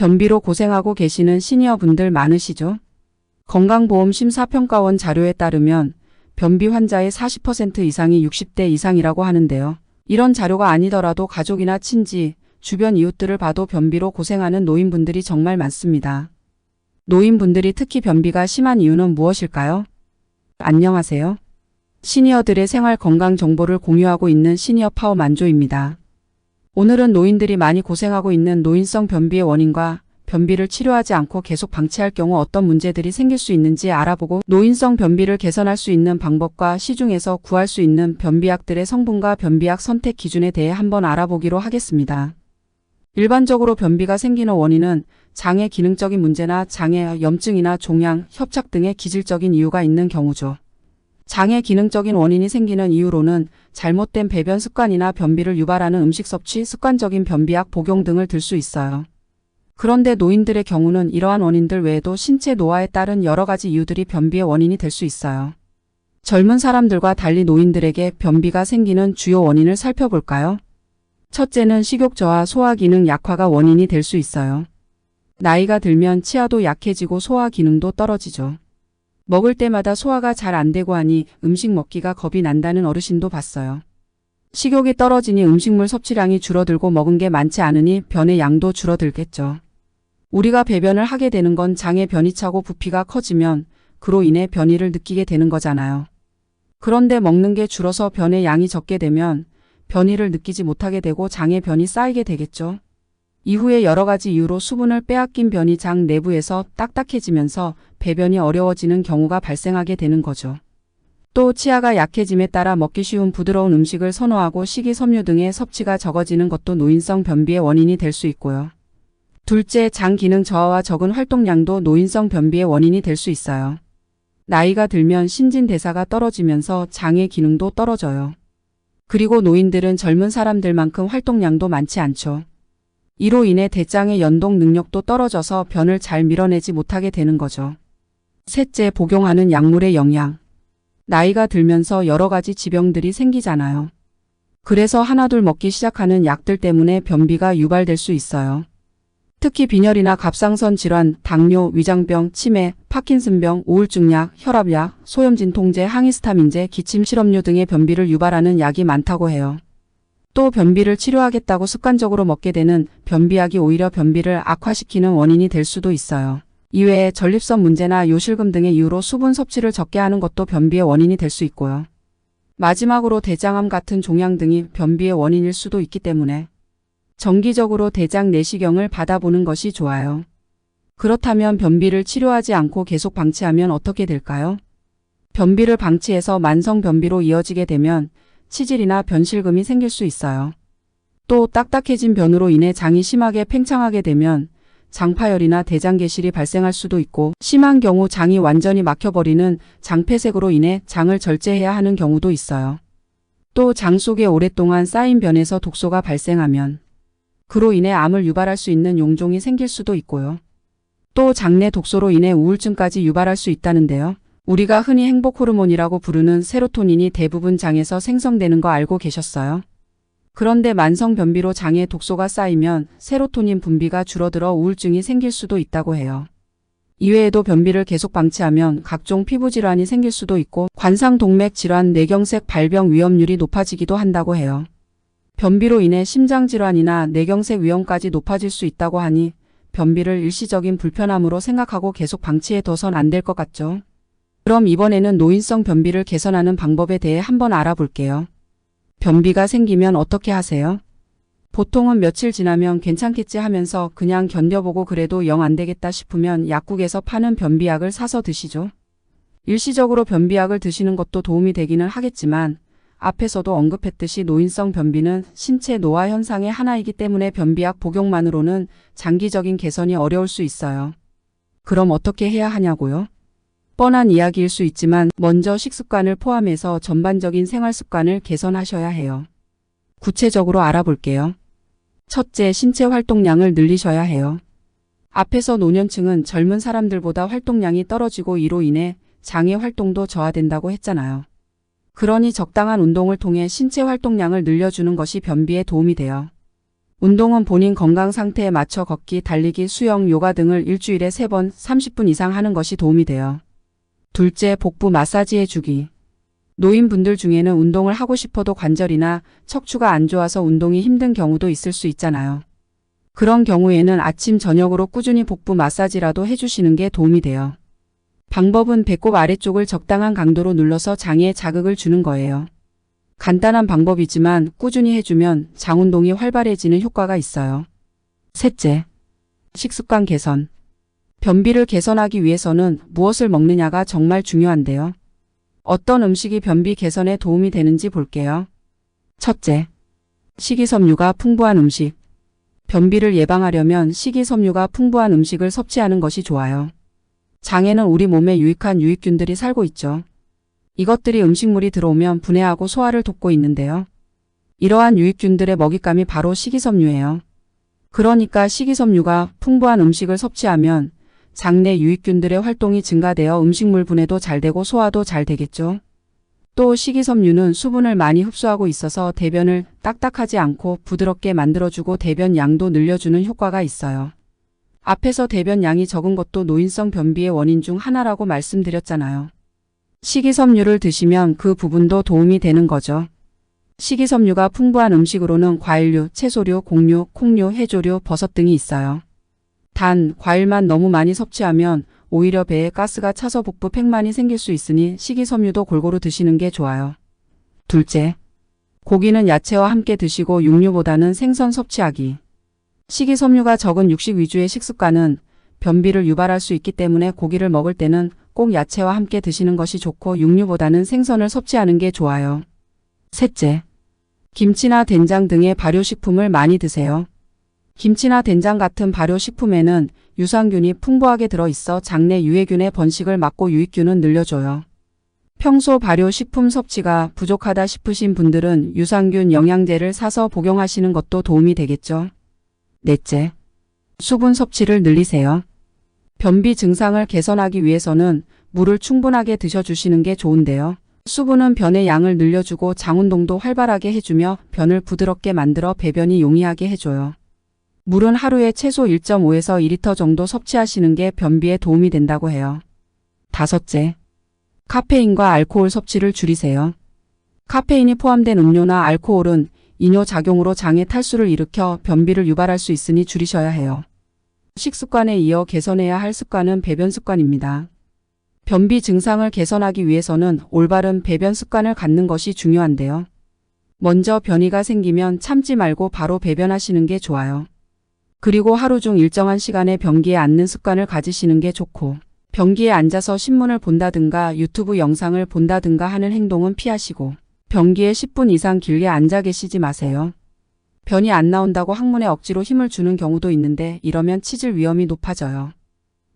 변비로 고생하고 계시는 시니어분들 많으시죠? 건강보험 심사평가원 자료에 따르면 변비 환자의 40% 이상이 60대 이상이라고 하는데요. 이런 자료가 아니더라도 가족이나 친지, 주변 이웃들을 봐도 변비로 고생하는 노인분들이 정말 많습니다. 노인분들이 특히 변비가 심한 이유는 무엇일까요? 안녕하세요. 시니어들의 생활 건강 정보를 공유하고 있는 시니어 파워 만조입니다. 오늘은 노인들이 많이 고생하고 있는 노인성 변비의 원인과 변비를 치료하지 않고 계속 방치할 경우 어떤 문제들이 생길 수 있는지 알아보고 노인성 변비를 개선할 수 있는 방법과 시중에서 구할 수 있는 변비약들의 성분과 변비약 선택 기준에 대해 한번 알아보기로 하겠습니다. 일반적으로 변비가 생기는 원인은 장의 기능적인 문제나 장의 염증이나 종양, 협착 등의 기질적인 이유가 있는 경우죠. 장의 기능적인 원인이 생기는 이유로는 잘못된 배변 습관이나 변비를 유발하는 음식 섭취, 습관적인 변비약 복용 등을 들 수 있어요. 그런데 노인들의 경우는 이러한 원인들 외에도 신체 노화에 따른 여러 가지 이유들이 변비의 원인이 될 수 있어요. 젊은 사람들과 달리 노인들에게 변비가 생기는 주요 원인을 살펴볼까요? 첫째는 식욕 저하, 소화 기능 약화가 원인이 될 수 있어요. 나이가 들면 치아도 약해지고 소화 기능도 떨어지죠. 먹을 때마다 소화가 잘 안 되고 하니 음식 먹기가 겁이 난다는 어르신도 봤어요. 식욕이 떨어지니 음식물 섭취량이 줄어들고 먹은 게 많지 않으니 변의 양도 줄어들겠죠. 우리가 배변을 하게 되는 건 장의 변이 차고 부피가 커지면 그로 인해 변이를 느끼게 되는 거잖아요. 그런데 먹는 게 줄어서 변의 양이 적게 되면 변이를 느끼지 못하게 되고 장의 변이 쌓이게 되겠죠. 이후에 여러 가지 이유로 수분을 빼앗긴 변이 장 내부에서 딱딱해지면서 배변이 어려워지는 경우가 발생하게 되는 거죠. 또 치아가 약해짐에 따라 먹기 쉬운 부드러운 음식을 선호하고 식이섬유 등의 섭취가 적어지는 것도 노인성 변비의 원인이 될 수 있고요. 둘째, 장 기능 저하와 적은 활동량도 노인성 변비의 원인이 될 수 있어요. 나이가 들면 신진대사가 떨어지면서 장의 기능도 떨어져요. 그리고 노인들은 젊은 사람들만큼 활동량도 많지 않죠. 이로 인해 대장의 연동 능력도 떨어져서 변을 잘 밀어내지 못하게 되는 거죠. 셋째, 복용하는 약물의 영향. 나이가 들면서 여러 가지 질병들이 생기잖아요. 그래서 하나둘 먹기 시작하는 약들 때문에 변비가 유발될 수 있어요. 특히 빈혈이나 갑상선 질환, 당뇨, 위장병, 치매, 파킨슨병, 우울증약, 혈압약, 소염진통제, 항히스타민제, 기침 시럽류 등의 변비를 유발하는 약이 많다고 해요. 또 변비를 치료하겠다고 습관적으로 먹게 되는 변비약이 오히려 변비를 악화시키는 원인이 될 수도 있어요. 이외에 전립선 문제나 요실금 등의 이유로 수분 섭취를 적게 하는 것도 변비의 원인이 될 수 있고요. 마지막으로 대장암 같은 종양 등이 변비의 원인일 수도 있기 때문에 정기적으로 대장 내시경을 받아보는 것이 좋아요. 그렇다면 변비를 치료하지 않고 계속 방치하면 어떻게 될까요? 변비를 방치해서 만성 변비로 이어지게 되면 치질이나 변실금이 생길 수 있어요. 또 딱딱해진 변으로 인해 장이 심하게 팽창하게 되면 장파열이나 대장개실이 발생할 수도 있고 심한 경우 장이 완전히 막혀버리는 장폐색으로 인해 장을 절제해야 하는 경우도 있어요. 또 장 속에 오랫동안 쌓인 변에서 독소가 발생하면 그로 인해 암을 유발할 수 있는 용종이 생길 수도 있고요. 또 장내 독소로 인해 우울증까지 유발할 수 있다는데요. 우리가 흔히 행복 호르몬이라고 부르는 세로토닌이 대부분 장에서 생성되는 거 알고 계셨어요? 그런데 만성 변비로 장에 독소가 쌓이면 세로토닌 분비가 줄어들어 우울증이 생길 수도 있다고 해요. 이외에도 변비를 계속 방치하면 각종 피부 질환이 생길 수도 있고 관상동맥 질환, 뇌경색 발병 위험률이 높아지기도 한다고 해요. 변비로 인해 심장 질환이나 뇌경색 위험까지 높아질 수 있다고 하니 변비를 일시적인 불편함으로 생각하고 계속 방치해둬선 안 될 것 같죠? 그럼 이번에는 노인성 변비를 개선하는 방법에 대해 한번 알아볼게요. 변비가 생기면 어떻게 하세요? 보통은 며칠 지나면 괜찮겠지 하면서 그냥 견뎌보고 그래도 영 안 되겠다 싶으면 약국에서 파는 변비약을 사서 드시죠. 일시적으로 변비약을 드시는 것도 도움이 되기는 하겠지만 앞에서도 언급했듯이 노인성 변비는 신체 노화 현상의 하나이기 때문에 변비약 복용만으로는 장기적인 개선이 어려울 수 있어요. 그럼 어떻게 해야 하냐고요? 뻔한 이야기일 수 있지만 먼저 식습관을 포함해서 전반적인 생활습관을 개선하셔야 해요. 구체적으로 알아볼게요. 첫째, 신체 활동량을 늘리셔야 해요. 앞에서 노년층은 젊은 사람들보다 활동량이 떨어지고 이로 인해 장의 활동도 저하된다고 했잖아요. 그러니 적당한 운동을 통해 신체 활동량을 늘려주는 것이 변비에 도움이 돼요. 운동은 본인 건강 상태에 맞춰 걷기, 달리기, 수영, 요가 등을 일주일에 3번 30분 이상 하는 것이 도움이 돼요. 둘째, 복부 마사지 해주기. 노인분들 중에는 운동을 하고 싶어도 관절이나 척추가 안 좋아서 운동이 힘든 경우도 있을 수 있잖아요. 그런 경우에는 아침, 저녁으로 꾸준히 복부 마사지라도 해주시는 게 도움이 돼요. 방법은 배꼽 아래쪽을 적당한 강도로 눌러서 장에 자극을 주는 거예요. 간단한 방법이지만 꾸준히 해주면 장 운동이 활발해지는 효과가 있어요. 셋째, 식습관 개선. 변비를 개선하기 위해서는 무엇을 먹느냐가 정말 중요한데요. 어떤 음식이 변비 개선에 도움이 되는지 볼게요. 첫째, 식이섬유가 풍부한 음식. 변비를 예방하려면 식이섬유가 풍부한 음식을 섭취하는 것이 좋아요. 장에는 우리 몸에 유익한 유익균들이 살고 있죠. 이것들이 음식물이 들어오면 분해하고 소화를 돕고 있는데요. 이러한 유익균들의 먹잇감이 바로 식이섬유예요. 그러니까 식이섬유가 풍부한 음식을 섭취하면 장내 유익균들의 활동이 증가되어 음식물 분해도 잘 되고 소화도 잘 되겠죠. 또 식이섬유는 수분을 많이 흡수하고 있어서 대변을 딱딱하지 않고 부드럽게 만들어주고 대변 양도 늘려주는 효과가 있어요. 앞에서 대변 양이 적은 것도 노인성 변비의 원인 중 하나라고 말씀드렸잖아요. 식이섬유를 드시면 그 부분도 도움이 되는 거죠. 식이섬유가 풍부한 음식으로는 과일류, 채소류, 곡류, 콩류, 해조류, 버섯 등이 있어요. 단, 과일만 너무 많이 섭취하면 오히려 배에 가스가 차서 복부 팽만이 생길 수 있으니 식이섬유도 골고루 드시는 게 좋아요. 둘째, 고기는 야채와 함께 드시고 육류보다는 생선 섭취하기. 식이섬유가 적은 육식 위주의 식습관은 변비를 유발할 수 있기 때문에 고기를 먹을 때는 꼭 야채와 함께 드시는 것이 좋고 육류보다는 생선을 섭취하는 게 좋아요. 셋째, 김치나 된장 등의 발효식품을 많이 드세요. 김치나 된장 같은 발효식품에는 유산균이 풍부하게 들어있어 장내 유해균의 번식을 막고 유익균은 늘려줘요. 평소 발효식품 섭취가 부족하다 싶으신 분들은 유산균 영양제를 사서 복용하시는 것도 도움이 되겠죠. 넷째, 수분 섭취를 늘리세요. 변비 증상을 개선하기 위해서는 물을 충분하게 드셔주시는 게 좋은데요. 수분은 변의 양을 늘려주고 장 운동도 활발하게 해주며 변을 부드럽게 만들어 배변이 용이하게 해줘요. 물은 하루에 최소 1.5에서 2리터 정도 섭취하시는 게 변비에 도움이 된다고 해요. 다섯째, 카페인과 알코올 섭취를 줄이세요. 카페인이 포함된 음료나 알코올은 이뇨작용으로 장에 탈수를 일으켜 변비를 유발할 수 있으니 줄이셔야 해요. 식습관에 이어 개선해야 할 습관은 배변 습관입니다. 변비 증상을 개선하기 위해서는 올바른 배변 습관을 갖는 것이 중요한데요. 먼저 변이가 생기면 참지 말고 바로 배변하시는 게 좋아요. 그리고 하루 중 일정한 시간에 변기에 앉는 습관을 가지시는 게 좋고, 변기에 앉아서 신문을 본다든가 유튜브 영상을 본다든가 하는 행동은 피하시고, 변기에 10분 이상 길게 앉아 계시지 마세요. 변이 안 나온다고 항문에 억지로 힘을 주는 경우도 있는데 이러면 치질 위험이 높아져요.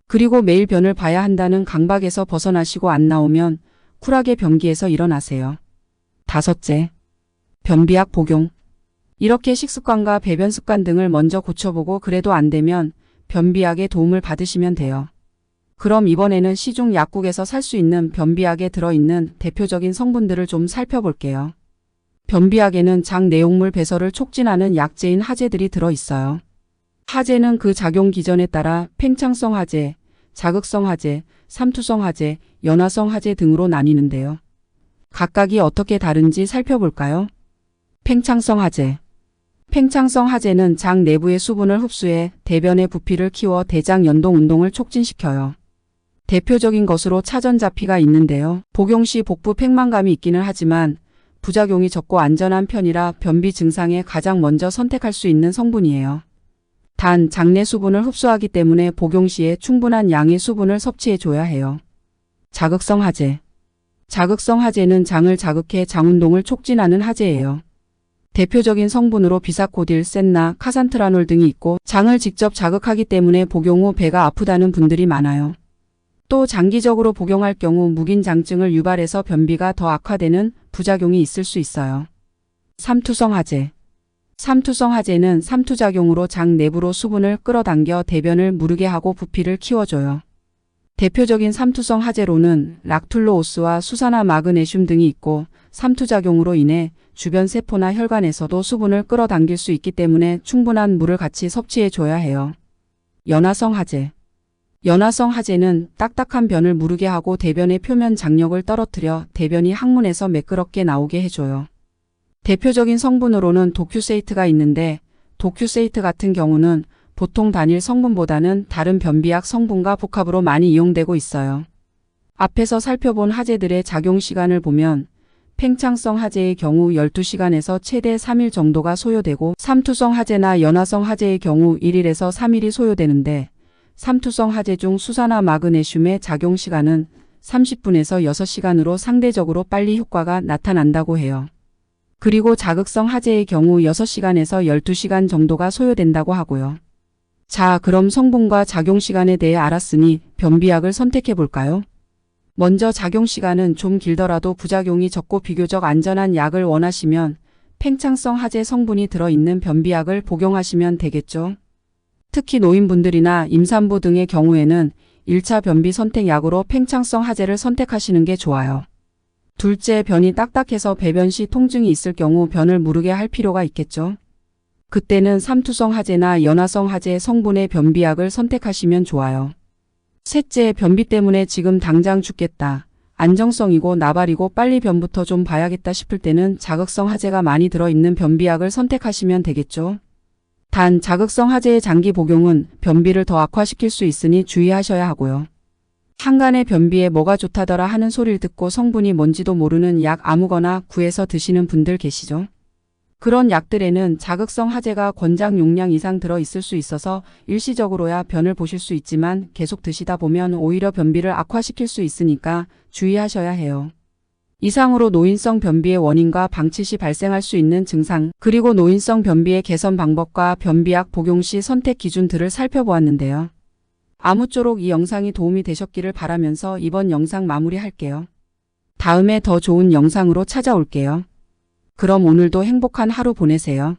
그리고 매일 변을 봐야 한다는 강박에서 벗어나시고 안 나오면 쿨하게 변기에서 일어나세요. 다섯째, 변비약 복용. 이렇게 식습관과 배변 습관 등을 먼저 고쳐보고 그래도 안 되면 변비약의 도움을 받으시면 돼요. 그럼 이번에는 시중 약국에서 살 수 있는 변비약에 들어있는 대표적인 성분들을 좀 살펴볼게요. 변비약에는 장 내용물 배설을 촉진하는 약재인 하재들이 들어있어요. 하재는 그 작용 기전에 따라 팽창성 하재, 자극성 하재, 삼투성 하재, 연화성 하재 등으로 나뉘는데요. 각각이 어떻게 다른지 살펴볼까요? 팽창성 하재. 팽창성 하재는 장 내부의 수분을 흡수해 대변의 부피를 키워 대장 연동 운동을 촉진시켜요. 대표적인 것으로 차전자피가 있는데요. 복용 시 복부 팽만감이 있기는 하지만 부작용이 적고 안전한 편이라 변비 증상에 가장 먼저 선택할 수 있는 성분이에요. 단 장내 수분을 흡수하기 때문에 복용 시에 충분한 양의 수분을 섭취해줘야 해요. 자극성 하재. 자극성 하재는 장을 자극해 장 운동을 촉진하는 하재예요. 대표적인 성분으로 비사코딜, 센나, 카산트라놀 등이 있고 장을 직접 자극하기 때문에 복용 후 배가 아프다는 분들이 많아요. 또 장기적으로 복용할 경우 묵인장증을 유발해서 변비가 더 악화되는 부작용이 있을 수 있어요. 삼투성 하재. 삼투성 하재는 삼투작용으로 장 내부로 수분을 끌어당겨 대변을 무르게 하고 부피를 키워줘요. 대표적인 삼투성 하재로는 락툴로오스와 수산화 마그네슘 등이 있고 삼투작용으로 인해 주변 세포나 혈관에서도 수분을 끌어당길 수 있기 때문에 충분한 물을 같이 섭취해 줘야 해요. 연화성 하재. 연화성 하재는 딱딱한 변을 무르게 하고 대변의 표면 장력을 떨어뜨려 대변이 항문에서 매끄럽게 나오게 해줘요. 대표적인 성분으로는 도큐세이트가 있는데 도큐세이트 같은 경우는 보통 단일 성분보다는 다른 변비약 성분과 복합으로 많이 이용되고 있어요. 앞에서 살펴본 하재들의 작용 시간을 보면 팽창성 하재의 경우 12시간에서 최대 3일 정도가 소요되고 삼투성 하재나 연화성 하재의 경우 1일에서 3일이 소요되는데 삼투성 하재 중 수산화 마그네슘의 작용 시간은 30분에서 6시간으로 상대적으로 빨리 효과가 나타난다고 해요. 그리고 자극성 하재의 경우 6시간에서 12시간 정도가 소요된다고 하고요. 자, 그럼 성분과 작용 시간에 대해 알았으니 변비약을 선택해 볼까요? 먼저 작용 시간은 좀 길더라도 부작용이 적고 비교적 안전한 약을 원하시면 팽창성 하재 성분이 들어있는 변비약을 복용하시면 되겠죠. 특히 노인분들이나 임산부 등의 경우에는 1차 변비 선택약으로 팽창성 하재를 선택하시는 게 좋아요. 둘째, 변이 딱딱해서 배변 시 통증이 있을 경우 변을 무르게 할 필요가 있겠죠. 그때는 삼투성 하재나 연화성 하재 성분의 변비약을 선택하시면 좋아요. 셋째, 변비 때문에 지금 당장 죽겠다. 안정성이고 나발이고 빨리 변부터 좀 봐야겠다 싶을 때는 자극성 하재가 많이 들어있는 변비약을 선택하시면 되겠죠. 단, 자극성 하재의 장기 복용은 변비를 더 악화시킬 수 있으니 주의하셔야 하고요. 한간에 변비에 뭐가 좋다더라 하는 소리를 듣고 성분이 뭔지도 모르는 약 아무거나 구해서 드시는 분들 계시죠? 그런 약들에는 자극성 하재가 권장 용량 이상 들어있을 수 있어서 일시적으로야 변을 보실 수 있지만 계속 드시다 보면 오히려 변비를 악화시킬 수 있으니까 주의하셔야 해요. 이상으로 노인성 변비의 원인과 방치 시 발생할 수 있는 증상, 그리고 노인성 변비의 개선 방법과 변비약 복용 시 선택 기준들을 살펴보았는데요. 아무쪼록 이 영상이 도움이 되셨기를 바라면서 이번 영상 마무리할게요. 다음에 더 좋은 영상으로 찾아올게요. 그럼 오늘도 행복한 하루 보내세요.